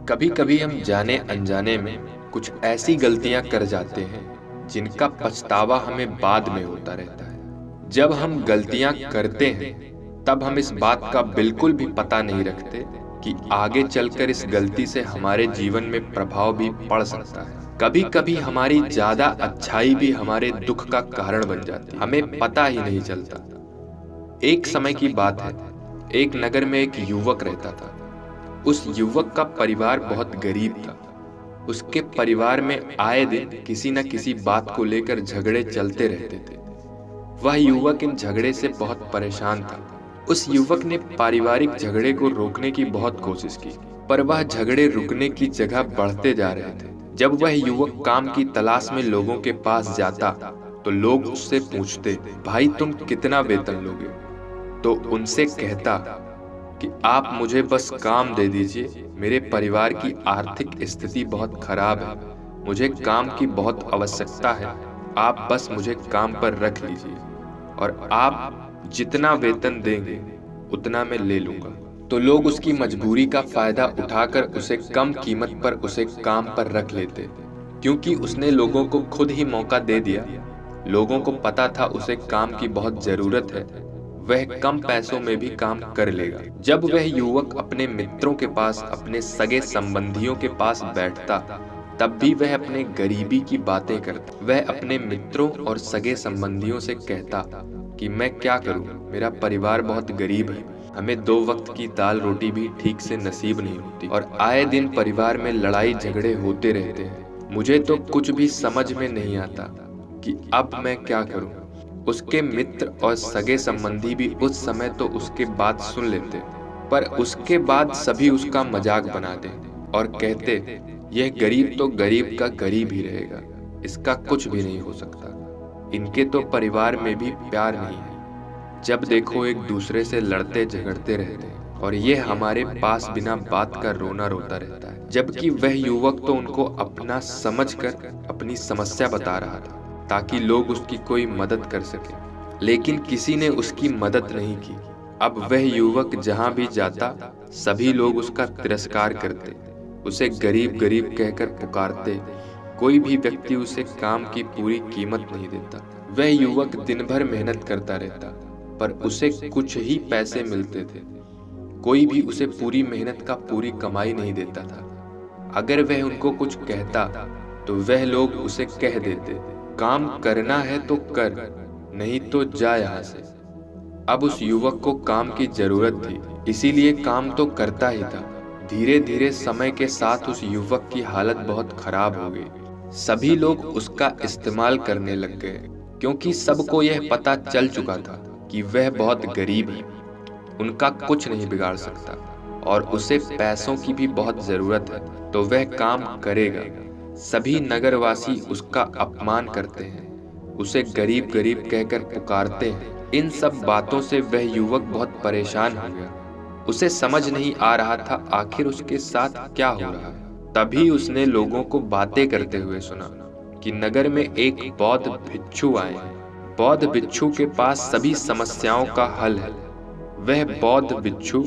कभी कभी हम जाने अनजाने में कुछ ऐसी गलतियां कर जाते हैं जिनका पछतावा हमें बाद में होता रहता है। जब हम गलतियां करते हैं तब हम इस बात का बिल्कुल भी पता नहीं रखते कि आगे चलकर इस गलती से हमारे जीवन में प्रभाव भी पड़ सकता है। कभी कभी हमारी ज्यादा अच्छाई भी हमारे दुख का कारण बन जाती है, हमें पता ही नहीं चलता। एक समय की बात है, एक नगर में एक युवक रहता था। उस युवक का परिवार बहुत गरीब था। उसके परिवार में आए दिन किसी न किसी बात को लेकर झगड़े चलते रहते थे। वह युवक इन झगड़े से बहुत परेशान था। उस युवक ने पारिवारिक झगड़े को रोकने की बहुत कोशिश की, पर वह झगड़े रुकने की जगह बढ़ते जा रहे थे। जब वह युवक काम की तलाश में लोगों के पास जाता तो लोग उससे पूछते, भाई तुम कितना वेतन लोगे? तो उनसे कहता कि आप मुझे बस काम दे दीजिए, मेरे परिवार की आर्थिक स्थिति बहुत खराब है, मुझे काम की बहुत आवश्यकता है, आप बस मुझे काम पर रख लीजिए और आप जितना वेतन देंगे उतना मैं ले लूंगा। तो लोग उसकी मजबूरी का फायदा उठाकर उसे कम कीमत पर उसे काम पर रख लेते, क्योंकि उसने लोगों को खुद ही मौका दे दिया। लोगों को पता था उसे काम की बहुत जरूरत है, वह कम पैसों में भी काम कर लेगा। जब वह युवक अपने मित्रों के पास, अपने सगे संबंधियों के पास बैठता, तब भी वह अपने गरीबी की बातें करता। वह अपने मित्रों और सगे संबंधियों से कहता कि मैं क्या करूं, मेरा परिवार बहुत गरीब है, हमें 2 वक्त की दाल रोटी भी ठीक से नसीब नहीं होती और आए दिन परिवार में लड़ाई झगड़े होते रहते हैं। मुझे तो कुछ भी समझ में नहीं आता कि अब मैं क्या करूं। उसके मित्र और सगे संबंधी भी उस समय तो उसके बात सुन लेते, पर उसके बाद सभी उसका मजाक बनाते और कहते, यह गरीब तो गरीब का गरीब ही रहेगा, इसका कुछ भी नहीं हो सकता, इनके तो परिवार में भी प्यार नहीं है, जब देखो एक दूसरे से लड़ते झगड़ते रहते हैं और ये हमारे पास बिना बात का रोना रोता रहता है। जबकि वह युवक तो उनको अपना समझकर अपनी समस्या बता रहा था ताकि लोग उसकी कोई मदद कर सके, लेकिन किसी ने उसकी मदद नहीं की। अब वह युवक जहां भी जाता सभी लोग उसका तिरस्कार करते, उसे गरीब गरीब कहकर पुकारते, कोई भी व्यक्ति उसे काम की पूरी कीमत नहीं देता। वह युवक दिन भर मेहनत करता रहता, पर उसे कुछ ही पैसे मिलते थे। कोई भी उसे पूरी मेहनत का पूरी कमाई नहीं देता था। अगर वह उनको कुछ कहता तो वह लोग उसे कह देते, काम करना है तो कर, नहीं तो जा यहाँ से। अब उस युवक को काम की जरूरत थी, इसीलिए काम तो करता ही था। धीरे धीरे समय के साथ उस युवक की हालत बहुत खराब हो गई। सभी लोग उसका इस्तेमाल करने लग गए, क्योंकि सबको यह पता चल चुका था कि वह बहुत गरीब है, उनका कुछ नहीं बिगाड़ सकता और उसे पैसों की भी बहुत जरूरत है, तो वह काम करेगा। सभी नगरवासी उसका अपमान करते हैं, उसे गरीब गरीब कहकर पुकारते हैं। इन सब बातों से वह युवक बहुत परेशान हो गया। उसे समझ नहीं आ रहा था आखिर उसके साथ क्या हो रहा है। तभी उसने लोगों को बातें करते हुए सुना कि नगर में एक बौद्ध भिक्षु आए हैं। बौद्ध भिक्षु के पास सभी समस्याओं का हल है। वह बौद्ध भिक्षु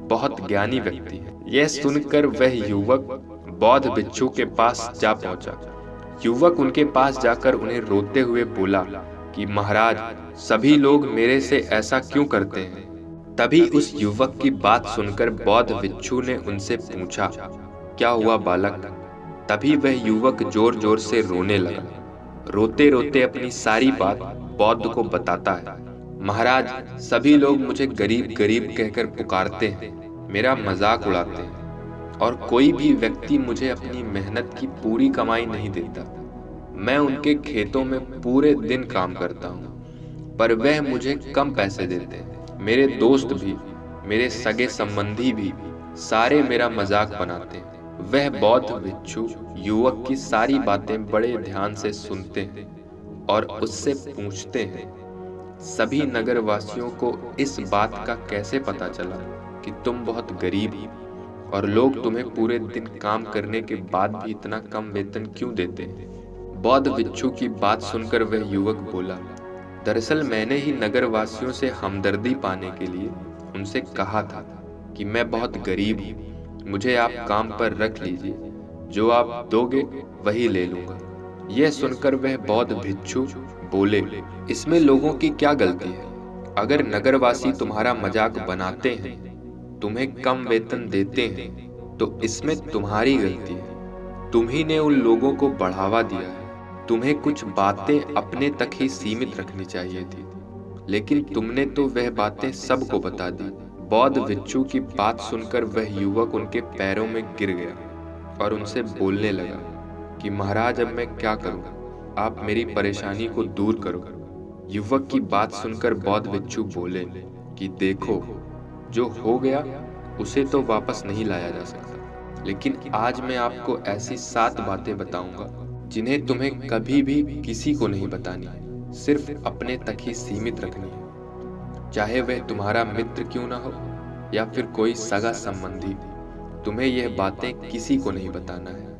बहुत ज्ञानी व्यक्ति है। यह सुनकर वह युवक बौद्ध भिक्षु के पास जा पहुंचा। युवक उनके पास जाकर उन्हें रोते हुए बोला कि महाराज, सभी लोग मेरे से ऐसा क्यों करते हैं? तभी उस युवक की बात सुनकर बौद्ध भिक्षु ने उनसे पूछा, क्या हुआ बालक? तभी वह युवक जोर जोर से रोने लगा। रोते रोते अपनी सारी बात बौद्ध को बताता है। महाराज, सभी लोग मुझे गरीब गरीब कहकर पुकारते हैं, मेरा मजाक उड़ाते हैं और कोई भी व्यक्ति मुझे अपनी मेहनत की पूरी कमाई नहीं देता। मैं उनके खेतों में पूरे दिन काम करता हूँ, पर वह मुझे कम पैसे देते हैं। मेरे दोस्त भी, मेरे सगे संबंधी भी सारे मेरा मजाक बनाते हैं। वह बौद्ध भिक्षु युवक की सारी बातें बड़े ध्यान से सुनते हैं और उससे पूछते हैं, सभी नगरवासियों को इस बात का कैसे पता चला कि तुम बहुत गरीब हो और लोग तुम्हें पूरे दिन काम करने के बाद भी इतना कम वेतन क्यों देते हैं? बौद्ध भिक्षु की बात सुनकर वह युवक बोला, दरअसल मैंने ही नगरवासियों से हमदर्दी पाने के लिए उनसे कहा था कि मैं बहुत गरीब हूँ मुझे आप काम पर रख लीजिए, जो आप दोगे वही ले लूंगा। यह सुनकर वह बौद्ध भिक्षु बोले, इसमें लोगों की क्या गलती है? अगर नगरवासी तुम्हारा मजाक बनाते हैं, तुम्हें कम वेतन देते हैं, तो इसमें तुम्हारी गलती है। तुम्ही ने उन लोगों को बढ़ावा दिया है। तुम्हें कुछ बातें अपने तक ही सीमित रखनी चाहिए थी, लेकिन तुमने तो वह बातें सबको बता दी। बौद्ध भिक्षु की बात सुनकर वह युवक उनके पैरों में गिर गया और उनसे बोलने लगा कि महाराज, अब मैं क्या करूं? आप मेरी परेशानी को दूर करो। युवक की बात सुनकर बौद्ध भिक्षु बोले कि देखो, जो हो गया उसे तो वापस नहीं लाया जा सकता, लेकिन आज मैं आपको ऐसी 7 बातें बताऊंगा जिन्हें तुम्हें कभी भी किसी को नहीं बतानी, सिर्फ अपने तक ही सीमित रखनी है। चाहे वह तुम्हारा मित्र क्यों ना हो या फिर कोई सगा संबंधी, तुम्हें यह बातें किसी को नहीं बताना है।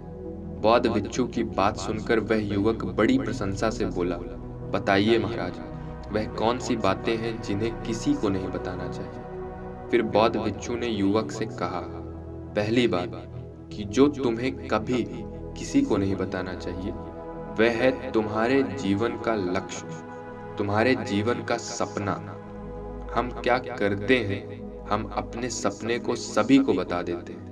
बौद्ध भिक्षु की बात सुनकर वह युवक बड़ी प्रशंसा से बोला, बताइए महाराज, वह कौन सी बातें हैं जिन्हें किसी को नहीं बताना चाहिए? फिर बौद्ध भिक्षु ने युवक से कहा, पहली बात कि जो तुम्हें कभी किसी को नहीं बताना चाहिए वह है तुम्हारे जीवन का लक्ष्य, तुम्हारे जीवन का सपना। हम क्या करते हैं, हम अपने सपने को सभी को बता देते हैं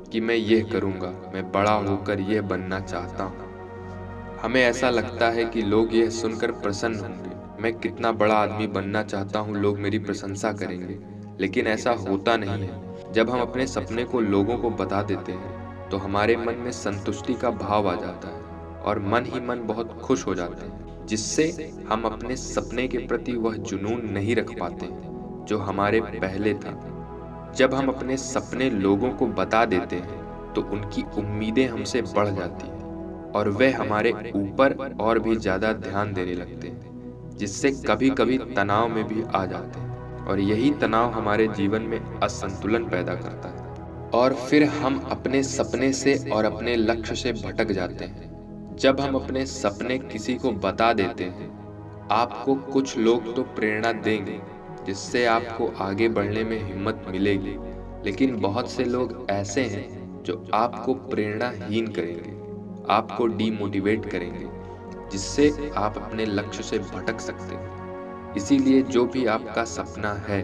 कि मैं ये करूंगा, मैं बड़ा होकर यह बनना चाहता हूँ। हमें ऐसा लगता है कि लोग यह सुनकर प्रसन्न होंगे, मैं कितना बड़ा आदमी बनना चाहता हूँ, लोग मेरी प्रशंसा करेंगे। लेकिन ऐसा होता नहीं है। जब हम अपने सपने को लोगों को बता देते हैं तो हमारे मन में संतुष्टि का भाव आ जाता है और मन ही मन बहुत खुश हो जाते हैं, जिससे हम अपने सपने के प्रति वह जुनून नहीं रख पाते जो हमारे पहले था। जब हम अपने सपने लोगों को बता देते हैं तो उनकी उम्मीदें हमसे बढ़ जाती हैं और वे हमारे ऊपर और भी ज्यादा ध्यान देने लगते हैं, जिससे कभी कभी तनाव में भी आ जाते हैं और यही तनाव हमारे जीवन में असंतुलन पैदा करता है और फिर हम अपने सपने से और अपने लक्ष्य से भटक जाते हैं। जब हम अपने सपने किसी को बता देते हैं, आपको कुछ लोग तो प्रेरणा देंगे जिससे आपको आगे बढ़ने में हिम्मत मिलेगी, लेकिन बहुत से लोग ऐसे हैं जो आपको प्रेरणाहीन करेंगे, आपको डीमोटिवेट करेंगे, जिससे आप अपने लक्ष्य से भटक सकते हैं। इसीलिए जो भी आपका सपना है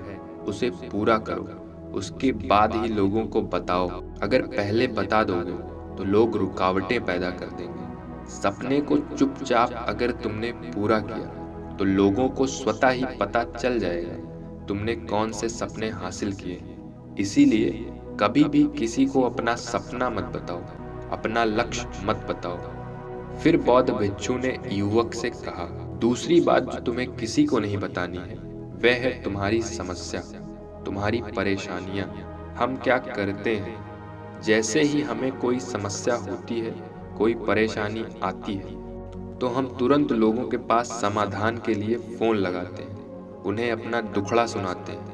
उसे पूरा करो, उसके बाद ही लोगों को बताओ। अगर पहले बता दोगे तो लोग रुकावटें पैदा कर देंगे। सपने को चुपचाप अगर तुमने पूरा किया तो लोगों को स्वतः ही पता चल जाएगा तुमने कौन से सपने हासिल किए। इसीलिए कभी भी किसी को अपना सपना मत बताओ, अपना लक्ष्य मत बताओ। फिर बौद्ध भिक्षु ने युवक से कहा, दूसरी बात जो तुम्हें किसी को नहीं बतानी है वह है तुम्हारी समस्या, तुम्हारी परेशानियां। हम क्या करते हैं, जैसे ही हमें कोई समस्या होती है, कोई परेशानी आती है, तो हम तुरंत लोगों के पास समाधान के लिए फोन लगाते हैं, उन्हें अपना दुखड़ा सुनाते हैं।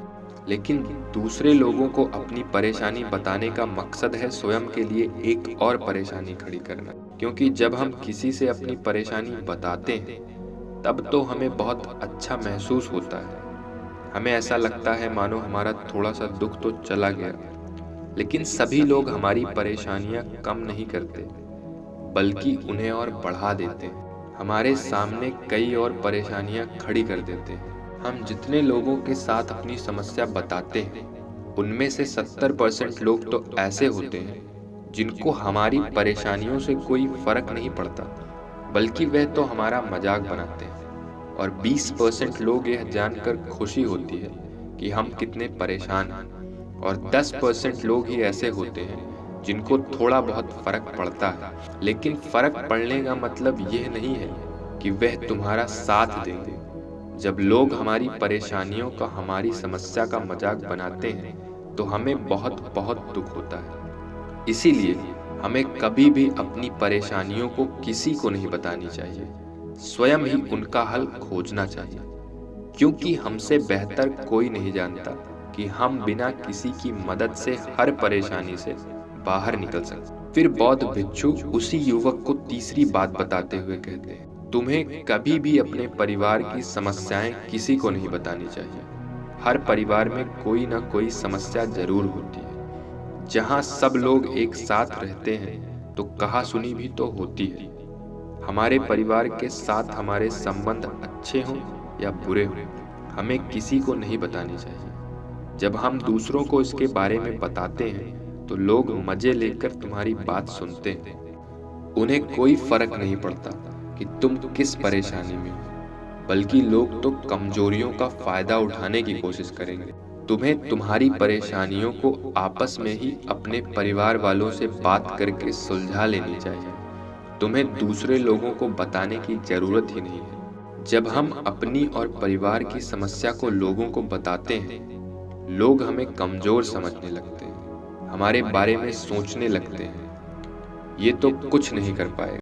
लेकिन दूसरे लोगों को अपनी परेशानी बताने का मकसद है स्वयं के लिए एक और परेशानी खड़ी करना। क्योंकि जब हम किसी से अपनी परेशानी बताते हैं तब तो हमें बहुत अच्छा महसूस होता है। हमें ऐसा लगता है मानो हमारा थोड़ा सा दुख तो चला गया। लेकिन सभी लोग हमारी परेशानियां कम नहीं करते, बल्कि उन्हें और बढ़ा देते हैं। हमारे सामने कई और परेशानियां खड़ी कर देते हैं। हम जितने लोगों के साथ अपनी समस्या बताते हैं उनमें से 70% लोग तो ऐसे होते हैं जिनको हमारी परेशानियों से कोई फर्क नहीं पड़ता, बल्कि वह तो हमारा मजाक बनाते हैं। और 20% लोग यह जानकर खुशी होती है कि हम कितने परेशान हैं। और 10% लोग ही ऐसे होते हैं जिनको थोड़ा बहुत फर्क पड़ता है। लेकिन फर्क पड़ने का मतलब यह नहीं है कि वह तुम्हारा साथ देंगे। जब लोग हमारी परेशानियों का, हमारी समस्या का मजाक बनाते हैं तो हमें बहुत बहुत दुख होता है। इसीलिए हमें कभी भी अपनी परेशानियों को किसी को नहीं बतानी चाहिए, स्वयं ही उनका हल खोजना चाहिए। क्योंकि हमसे बेहतर कोई नहीं जानता कि हम बिना किसी की मदद से हर परेशानी से बाहर निकल सकते। फिर बौद्ध भिक्षु उसी युवक को तीसरी बात बताते हुए कहते हैं, तुम्हें कभी भी अपने परिवार की समस्याएं किसी को नहीं बतानी चाहिए। हर परिवार में कोई ना कोई समस्या जरूर होती है। जहाँ सब लोग एक साथ रहते हैं तो कहा सुनी भी तो होती है। हमारे परिवार के साथ हमारे संबंध अच्छे हों या बुरे हों, हमें किसी को नहीं बतानी चाहिए। जब हम दूसरों को इसके बारे में बताते हैं तो लोग मजे लेकर तुम्हारी बात सुनते हैं। उन्हें कोई फर्क नहीं पड़ता कि तुम किस परेशानी में हो, बल्कि लोग तो कमजोरियों का फायदा उठाने की कोशिश करेंगे। तुम्हें तुम्हारी परेशानियों को आपस में ही अपने परिवार वालों से बात करके सुलझा लेनी चाहिए। तुम्हें दूसरे लोगों को बताने की जरूरत ही नहीं है। जब हम अपनी और परिवार की समस्या को लोगों को बताते हैं, लोग हमें कमजोर समझने लगते हैं, हमारे बारे में सोचने लगते हैं, ये तो कुछ नहीं कर पाएगा।